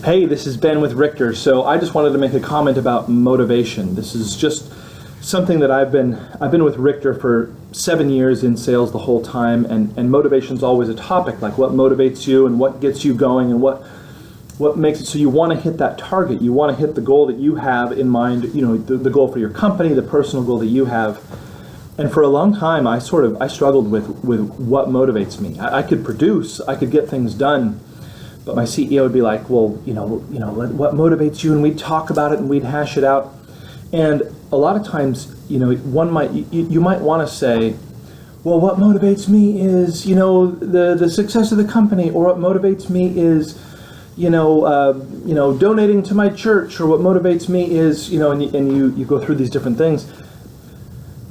Hey, this is Ben with Richter. So I just wanted to make a comment about motivation. This is just something that I've been with Richter for 7 years in sales the whole time, and motivation's always a topic, like what motivates you and what gets you going and what makes it so you want to hit that target. You want to hit the goal that you have in mind, the goal for your company, the personal goal that you have. And for a long time, I struggled with what motivates me. I could produce, I could get things done, but my CEO would be like, well, what motivates you? And we'd talk about it and we'd hash it out. And a lot of times, you might want to say, well, what motivates me is, the success of the company, or what motivates me is, donating to my church, or what motivates me is, and you go through these different things.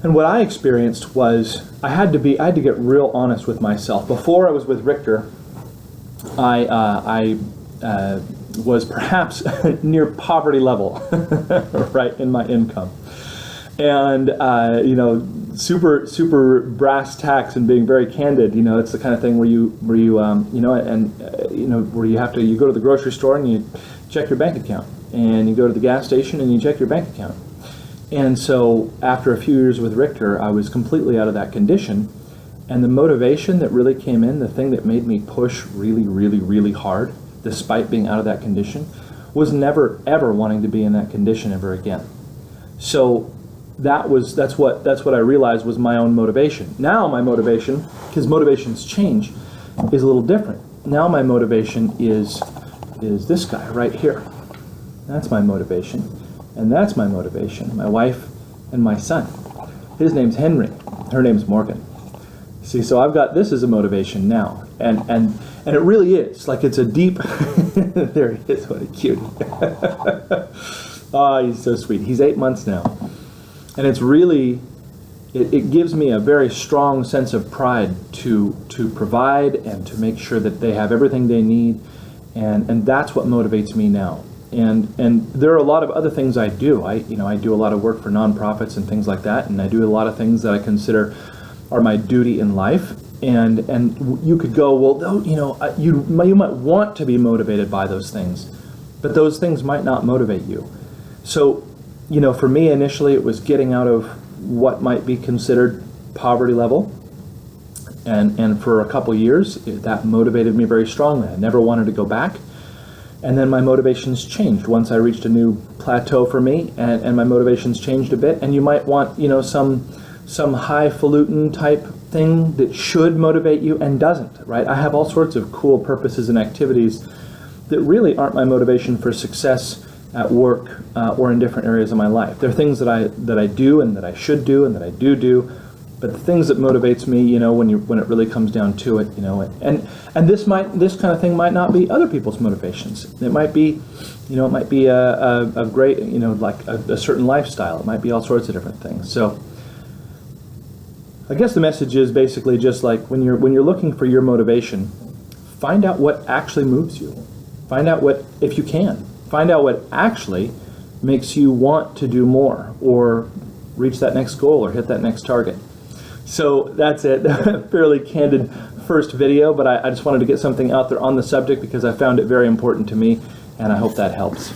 And what I experienced was I had to get real honest with myself. Before I was with Richter, I was perhaps near poverty level, right, in my income. And, super brass tacks and being very candid, it's the kind of thing where you go to the grocery store and you check your bank account, and you go to the gas station and you check your bank account. And so after a few years with Richter, I was completely out of that condition. And the motivation that really came in, the thing that made me push really, really, really hard, despite being out of that condition, was never, ever wanting to be in that condition ever again. So that's what I realized was my own motivation. Now my motivation, because motivations change, is a little different. Now my motivation is this guy right here. That's my motivation. And that's my motivation. My wife and my son. His name's Henry. Her name's Morgan. See, so I've got this as a motivation now. And it really is. Like, it's a deep... There he is. What a cutie. Oh, he's so sweet. He's 8 months now. And it's really... It gives me a very strong sense of pride to provide and to make sure that they have everything they need. And that's what motivates me now. And there are a lot of other things I do. I do a lot of work for nonprofits and things like that, and I do a lot of things that I consider are my duty in life. And you could go, well, you might want to be motivated by those things, but those things might not motivate you. So, for me initially it was getting out of what might be considered poverty level, and for a couple years that motivated me very strongly. I never wanted to go back. And then my motivations changed once I reached a new plateau for me, and my motivations changed a bit. And you might want, some highfalutin type thing that should motivate you and doesn't, right? I have all sorts of cool purposes and activities that really aren't my motivation for success at work or in different areas of my life. They're things that I do and that I should do and that I do. But the things that motivates me, when it really comes down to it, and this kind of thing might not be other people's motivations. It might be, a great, like a certain lifestyle. It might be all sorts of different things. So I guess the message is basically just like when you're looking for your motivation, find out what actually moves you. Find out if you can, find out what actually makes you want to do more or reach that next goal or hit that next target. So that's it. Fairly candid first video, but I just wanted to get something out there on the subject because I found it very important to me, and I hope that helps.